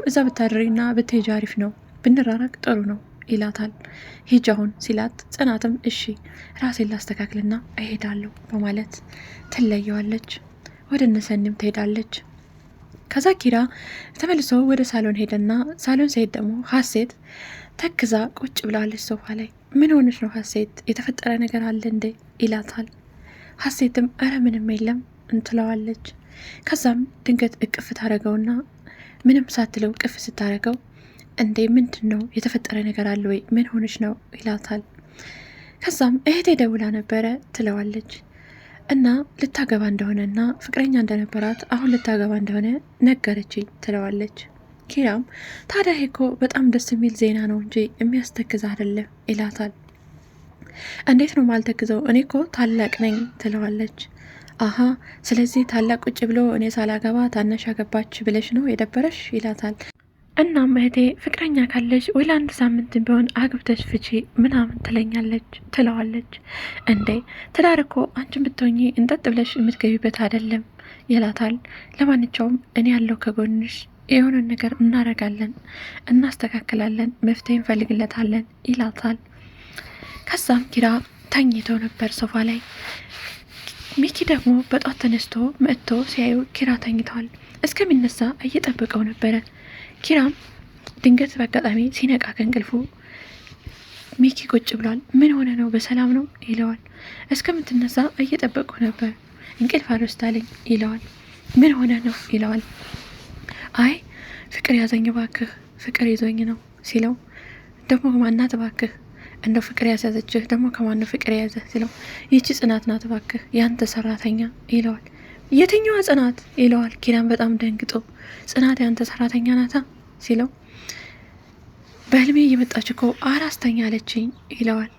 እዛ ብታድሪና ብትሄጂ አሪፍ ነው፣ ብንራራቅ ጥሩ ነው ይላታል። ሂጂ አሁን ሲላት ጽናትም እሺ ራሴን ላስተካክልና እሄዳለሁ በማለት ትለየዋለች። ወደ እነሰኒም ትሄዳለች። ከዛ ኪራ ተመልሶ ወደ ሳሎን ሄደና ሳሎን ሲሄድ ደግሞ ሀሴት ተክዛ ቁጭ ብላለች ሶፋ ላይ። ምን ሆነች ነው ሀሴት? የተፈጠረ ነገር አለ እንዴ ይላታል። ሀሴትም እረ ምንም የለም እንትለዋለች። ከዛም ድንገት እቅፍ ታደረገውና ምንም ሳትለው እቅፍ ስታደረገው እንዴ ምንድን ነው የተፈጠረ ነገር አለ ወይ? ምን ሆነች ነው ይላታል። ከዛም እህቴ ደውላ ነበረ ትለዋለች። እና ልታገባ እንደሆነና ፍቅረኛ እንደነበራት አሁን ልታገባ እንደሆነ ነገረችኝ ትለዋለች። ኪራም ታዲያ እኮ በጣም ደስ የሚል ዜና ነው እንጂ የሚያስተክዝ አይደለም ይላታል። እንዴት ነው ማልተክዘው? እኔ እኮ ታላቅ ነኝ ትለዋለች። አሀ ስለዚህ ታላቅ ቁጭ ብሎ እኔ ሳላገባ ታናሽ አገባች ብለሽ ነው የደበረሽ ይላታል። እናም እህቴ ፍቅረኛ ካለች ወይ ለአንድ ሳምንት ቢሆን አግብተሽ ፍቺ ምናምን ትለኛለች ትለዋለች። እንዴ ትዳር እኮ አንቺን ብትሆኚ እንጠጥ ብለሽ የምትገቢበት አይደለም ይላታል። ለማንኛውም እኔ ያለው ከጎንሽ የሆነን ነገር እናረጋለን፣ እናስተካክላለን፣ መፍትሄ እንፈልግለታለን ይላታል። ከዛም ኪራ ተኝቶ ነበር ሶፋ ላይ። ሚኪ ደግሞ በጧት ተነስቶ መጥቶ ሲያዩ ኪራ ተኝተዋል። እስከሚነሳ እየጠበቀው ነበረ። ኪራም ድንገት በአጋጣሚ ሲነቃ ከእንቅልፉ ሚኪ ቁጭ ብሏል። ምን ሆነ ነው በሰላም ነው ይለዋል። እስከምትነሳ እየጠበቁ ነበር፣ እንቅልፍ አልወስዳለኝ ይለዋል። ምን ሆነ ነው ይለዋል። አይ ፍቅር ያዘኝ ባክህ፣ ፍቅር ይዞኝ ነው ሲለው ደግሞ ማናት ባክህ እንደው ፍቅር ያስያዘችህ ደግሞ ከማን ነው ፍቅር የያዘ ሲለው ይቺ ጽናት ናት ባክህ ያንተ ሰራተኛ ይለዋል። የትኛዋ ጽናት ይለዋል። ኪራም በጣም ደንግጦ ጽናት ያንተ ሰራተኛ ናታ ሲለው በህልሜ እየመጣች እኮ አላስተኛ አለችኝ ይለዋል።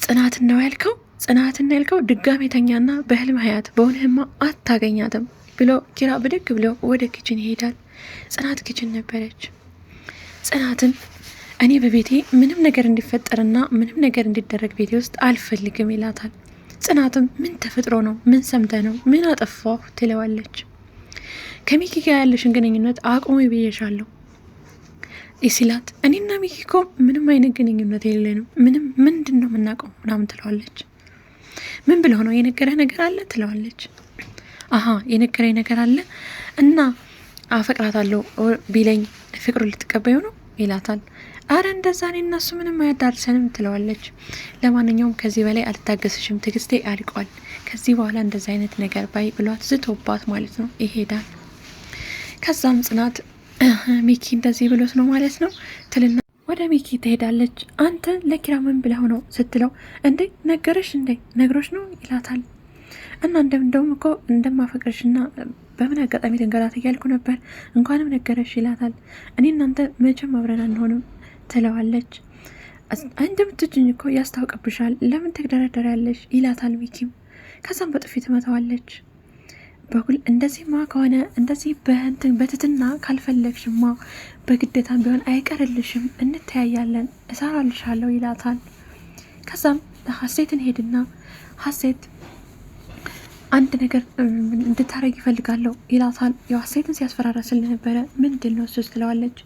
ጽናትን ነው ያልከው? ጽናትን ነው ያልከው? ድጋሜ ተኛና በህልም ሀያት በሆነህማ አታገኛትም ብሎ ኪራ ብድግ ብሎ ወደ ኪችን ይሄዳል። ጽናት ኪችን ነበረች። ጽናትን እኔ በቤቴ ምንም ነገር እንዲፈጠርና ምንም ነገር እንዲደረግ ቤቴ ውስጥ አልፈልግም ይላታል። ጽናትም ምን ተፈጥሮ ነው? ምን ሰምተ ነው? ምን አጠፋሁ ትለዋለች። ከሚኪ ጋር ያለሽን ግንኙነት አቁሙ ብዬሻለሁ ሲላት እኔና ሚኪ እኮ ምንም አይነት ግንኙነት የሌለንም ምንድን ነው የምናውቀው ምናምን ትለዋለች። ምን ብለው ነው? የነገረህ ነገር አለ ትለዋለች። አሀ የነገረኝ ነገር አለ እና አፈቅራታለሁ ቢለኝ ፍቅሩ ልትቀበዩ ነው ይላታል። አረ እንደዛ እኔ እና እሱ ምንም አያዳርሰንም ትለዋለች። ለማንኛውም ከዚህ በላይ አልታገስሽም፣ ትግስቴ አልቋል፣ ከዚህ በኋላ እንደዛ አይነት ነገር ባይ ብሏት ዝቶባት ማለት ነው ይሄዳል። ከዛም ጽናት ሚኪ እንደዚህ ብሎት ነው ማለት ነው ትልና ወደ ሚኪ ትሄዳለች። አንተ ለኪራ ምን ብለው ነው ስትለው እንዴ ነገረሽ እንዴ ነግሮሽ ነው ይላታል። እና እንደውም እኮ እንደማፈቅርሽና በምን አጋጣሚ ትንገራት እያልኩ ነበር እንኳንም ነገረሽ ይላታል። እኔ እናንተ መቼም አብረን አንሆንም ትለዋለች። እንደምትጅኝ እኮ ያስታውቅብሻል፣ ለምን ትግደረደሪያለሽ ይላታል ሚኪም። ከዛም በጥፊ ትመታዋለች። በኩል እንደዚህማ ከሆነ እንደዚህ በትትና ካልፈለግሽማ በግዴታም ቢሆን አይቀርልሽም፣ እንተያያለን፣ እሰራልሻለሁ ይላታል። ከዛም ሀሴትን ሄድና ሀሴት አንድ ነገር እንድታረግ ይፈልጋለሁ ይላታል። የሀሴትን ሲያስፈራራ ስለነበረ ምንድን ነው እሱ ትለዋለች።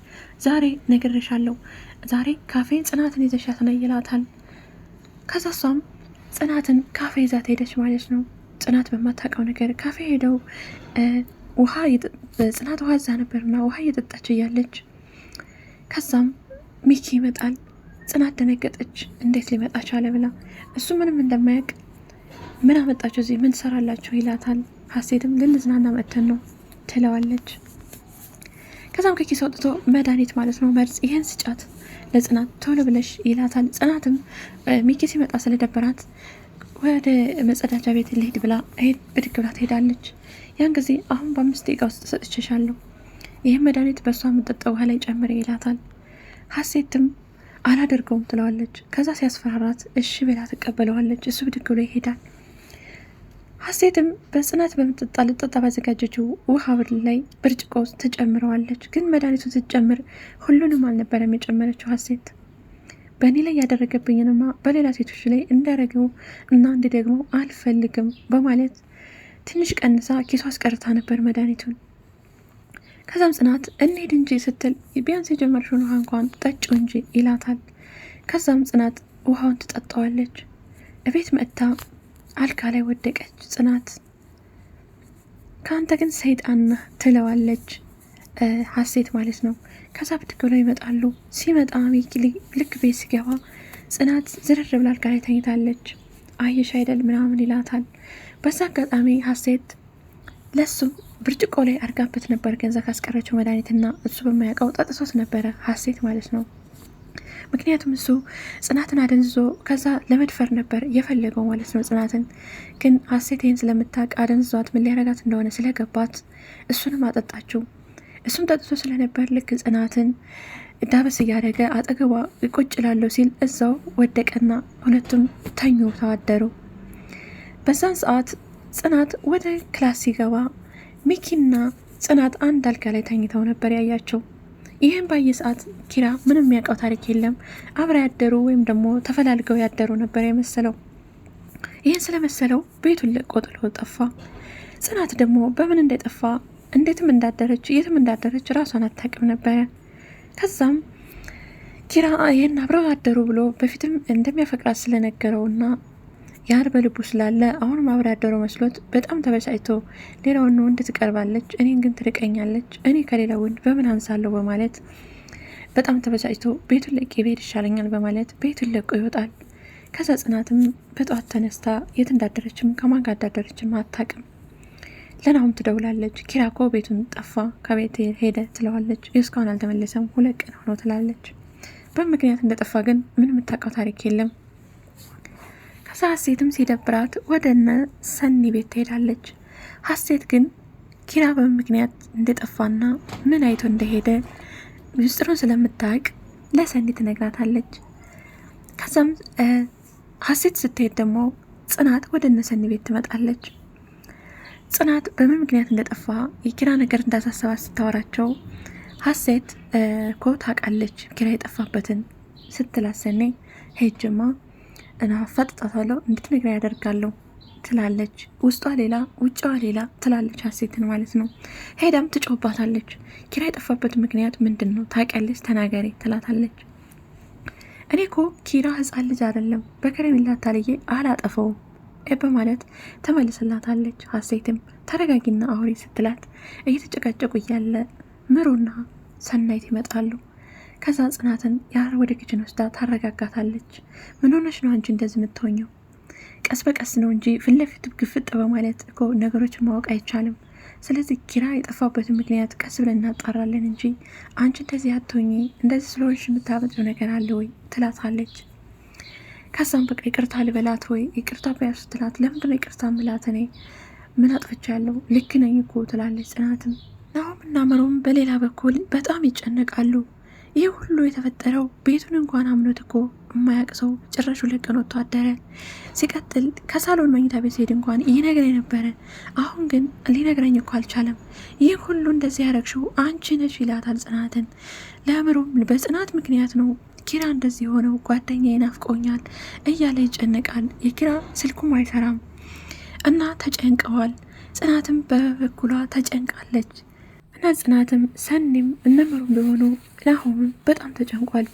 ዛሬ ነግሬሻለሁ፣ ዛሬ ካፌ ጽናትን ይዘሻት ነይ ይላታል። ከዛ እሷም ጽናትን ካፌ ይዛት ሄደች ማለት ነው። ጽናት በማታውቀው ነገር ካፌ ሄደው ጽናት ውሃ እዛ ነበርና ውሃ እየጠጣች እያለች ከዛም ሚኪ ይመጣል። ጽናት ደነገጠች። እንዴት ሊመጣ ቻለ ብላ እሱ ምንም እንደማያውቅ ምን አመጣችሁ እዚህ ምን ትሰራላችሁ ይላታል። ሀሴትም ልንዝናና መተን ነው ትለዋለች። ከዛም ከኪስ አውጥቶ መድኃኒት ማለት ነው መርዝ፣ ይሄን ስጫት ለጽናት ቶሎ ብለሽ ይላታል። ጽናትም ሚኪ ሲመጣ ስለደበራት ወደ መጸዳጃ ቤት ልሄድ ብላ ብድግ ብላ ትሄዳለች። ያን ጊዜ አሁን በ5 ደቂቃ ውስጥ ሰጥቼሻለሁ፣ ይህም መድኃኒት በእሷ የምጠጣው ውሃ ላይ ጨምረ ይላታል። ሀሴትም አላደርገውም ትለዋለች። ከዛ ሲያስፈራራት እሺ ብላ ትቀበለዋለች። እሱ ብድግ ብሎ ይሄዳል። ሀሴትም በጽናት ልጠጣ ባዘጋጀችው ውሃ ላይ ብርጭቆ ውስጥ ትጨምረዋለች። ግን መድኃኒቱን ስትጨምር ሁሉንም አልነበረም የጨመረችው ሀሴት። በእኔ ላይ ያደረገብኝንማ በሌላ ሴቶች ላይ እንዳረገው እና ደግሞ አልፈልግም በማለት ትንሽ ቀንሳ ኪሷ አስቀርታ ነበር መድኃኒቱን። ከዛም ጽናት እንሂድ እንጂ ስትል ቢያንስ የጀመርሽውን ውሃ እንኳን ጠጪ እንጂ ይላታል። ከዛም ጽናት ውሃውን ትጠጣዋለች። እቤት መጥታ አልጋ ላይ ወደቀች። ጽናት ከአንተ ግን ሰይጣን ነህ ትለዋለች ሀሴት ማለት ነው። ከዛ ብድግ ብለው ይመጣሉ። ሲመጣ ሚኪ ልክ ቤት ሲገባ ጽናት ዝርር ብላ አልጋ ላይ ተኝታለች። አየሽ አይደል ምናምን ይላታል። በዛ አጋጣሚ ሀሴት ለሱ ብርጭቆ ላይ አርጋበት ነበር ገንዘብ ካስቀረችው መድኃኒትና እሱ በማያውቀው ጠጥሶት ነበረ ሀሴት ማለት ነው። ምክንያቱም እሱ ጽናትን አደንዝዞ ከዛ ለመድፈር ነበር የፈለገው ማለት ነው። ጽናትን ግን ሀሴት ይህን ስለምታውቅ አደንዝዟት ምን ሊያረጋት እንደሆነ ስለገባት እሱንም አጠጣችው። እሱም ጠጥቶ ስለነበር ልክ ጽናትን ዳበስ እያደረገ አጠገቧ ቁጭ ላለው ሲል እዛው ወደቀና ሁለቱም ተኙ ተዋደሩ። በዛን ሰዓት ጽናት ወደ ክላስ ሲገባ ሚኪና ጽናት አንድ አልጋ ላይ ተኝተው ነበር ያያቸው። ይህም ባየ ሰዓት ኪራ ምንም የሚያውቀው ታሪክ የለም። አብረ ያደሩ ወይም ደግሞ ተፈላልገው ያደሩ ነበር የመሰለው። ይህን ስለመሰለው ቤቱን ለቆ ጥሎ ጠፋ። ጽናት ደግሞ በምን እንደጠፋ እንዴትም እንዳደረች የትም እንዳደረች ራሷን አታውቅም ነበረ። ከዛም ኪራ ይህን አብረው አደሩ ብሎ በፊትም እንደሚያፈቅራት ስለነገረውና ያር በልቡ ስላለ አሁንም አብረ ያደረው መስሎት በጣም ተበሳጭቶ ሌላውን ወንድ ትቀርባለች፣ እኔን ግን ትርቀኛለች፣ እኔ ከሌላ ወንድ በምን አንሳለሁ በማለት በጣም ተበሳጭቶ ቤቱን ለቄ ብሄድ ይሻለኛል በማለት ቤቱን ለቆ ይወጣል። ከዛ ጽናትም በጠዋት ተነስታ የት እንዳደረችም ከማን ጋር እንዳደረችም አታውቅም። ለናሁም ትደውላለች። ኪራ እኮ ቤቱን ጠፋ ከቤት ሄደ ትለዋለች። እስካሁን አልተመለሰም 2 ቀን ሆኖ ትላለች። በምክንያት እንደጠፋ ግን ምን የምታውቀው ታሪክ የለም። ከዛ ሀሴትም ሲደብራት ወደ እነ ሰኒ ቤት ትሄዳለች። ሀሴት ግን ኪራ በምክንያት እንደጠፋና ምን አይቶ እንደሄደ ምስጢሩን ስለምታውቅ ለሰኒ ትነግራታለች። ከዛም ሀሴት ስትሄድ ደግሞ ጽናት ወደ እነ ሰኒ ቤት ትመጣለች። ጽናት በምን ምክንያት እንደጠፋ የኪራ ነገር እንዳሳሰባት ስታወራቸው ሀሴት እኮ ታውቃለች ኪራ የጠፋበትን ስትላት ሰኒ ሄጅማ እና ፈጥጣታለሁ እንድትነግራ ያደርጋለሁ ትላለች። ውስጧ ሌላ ውጫዋ ሌላ ትላለች ሀሴትን ማለት ነው። ሄዳም ትጮባታለች። ኪራ የጠፋበት ምክንያት ምንድን ነው ታውቂያለች ተናገሪ ትላታለች። እኔ እኮ ኪራ ህፃን ልጅ አይደለም በከረሜላ ታልዬ አላጠፈውም በማለት ተመልስላታለች። ሀሴትም ተረጋጊና አውሪ ስትላት እየተጨቃጨቁ እያለ ምሩና ሰናይት ይመጣሉ። ከዛ ጽናትን ያር ወደ ኪችን ወስዳ ታረጋጋታለች። ምን ሆነሽ ነው አንቺ እንደዚህ የምትሆኘው? ቀስ በቀስ ነው እንጂ ፊት ለፊት ግፍጥ በማለት እኮ ነገሮችን ማወቅ አይቻልም። ስለዚህ ኪራ የጠፋበትን ምክንያት ቀስ ብለን እናጣራለን እንጂ አንቺ እንደዚህ አትሆኚ፣ እንደዚህ ስለሆንሽ የምታመጪው ነገር አለ ወይ ትላታለች። ከዛም በቃ ይቅርታ ልበላት ወይ ይቅርታ ቢያስ ትላት። ለምንድን ነው ይቅርታ ምላት? እኔ ምን አጥፍቻለሁ? ልክ ነኝ እኮ ትላለች ጽናትም። ናሆም እና ምሩም በሌላ በኩል በጣም ይጨነቃሉ። ይህ ሁሉ የተፈጠረው ቤቱን እንኳን አምኖት እኮ የማያውቅ ሰው ጭራሹ ለቀን ወጥቶ አደረ። ሲቀጥል ከሳሎን መኝታ ቤት ሲሄድ እንኳን ይነግረኝ ነበረ፣ አሁን ግን ሊነግረኝ እኮ አልቻለም። ይህ ሁሉ እንደዚህ ያረግሽው አንቺ ነሽ ይላታል ጽናትን። ለምሩም በጽናት ምክንያት ነው ኪራ እንደዚህ የሆነው፣ ጓደኛዬ ናፍቆኛል እያለ ይጨነቃል። የኪራ ስልኩም አይሰራም እና ተጨንቀዋል። ጽናትም በበኩሏ ተጨንቃለች። እና ጽናትም ሰኒም እነምሩም ቢሆኑ ናሆምም በጣም ተጨንቋል።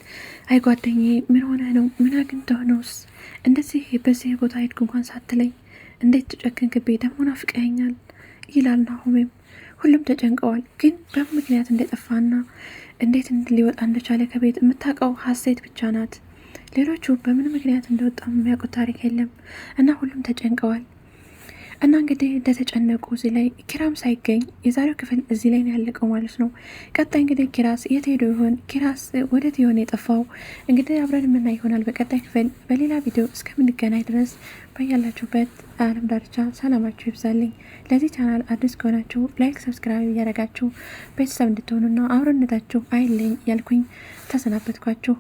አይ ጓደኛዬ ምን ሆነ ነው? ምን አግኝተህ ነውስ እንደዚህ በዚህ ቦታ ሄድክ እንኳን ሳትለኝ እንዴት ተጨከንክብኝ? ደግሞ ናፍቀኸኛል ይላል ናሆምም። ሁሉም ተጨንቀዋል። ግን በምን ምክንያት እንደጠፋና እንዴት ሊወጣ እንደቻለ ከቤት የምታውቀው ሀሴት ብቻ ናት። ሌሎቹ በምን ምክንያት እንደወጣ የሚያውቁት ታሪክ የለም። እና ሁሉም ተጨንቀዋል። እና እንግዲህ እንደተጨነቁ እዚህ ላይ ኪራም ሳይገኝ የዛሬው ክፍል እዚህ ላይ ነው ያለቀው ማለት ነው። ቀጣይ እንግዲህ ኪራስ የት ሄዶ ይሆን? ኪራስ ወዴት ይሆን የጠፋው? እንግዲህ አብረን የምናይ ይሆናል በቀጣይ ክፍል። በሌላ ቪዲዮ እስከምንገናኝ ድረስ በያላችሁበት ዓለም ዳርቻ ሰላማችሁ ይብዛልኝ። ለዚህ ቻናል አዲስ ከሆናችሁ ላይክ፣ ሰብስክራይብ እያደረጋችሁ ቤተሰብ እንድትሆኑና አብሮነታችሁ አይለኝ ያልኩኝ ተሰናበትኳችሁ።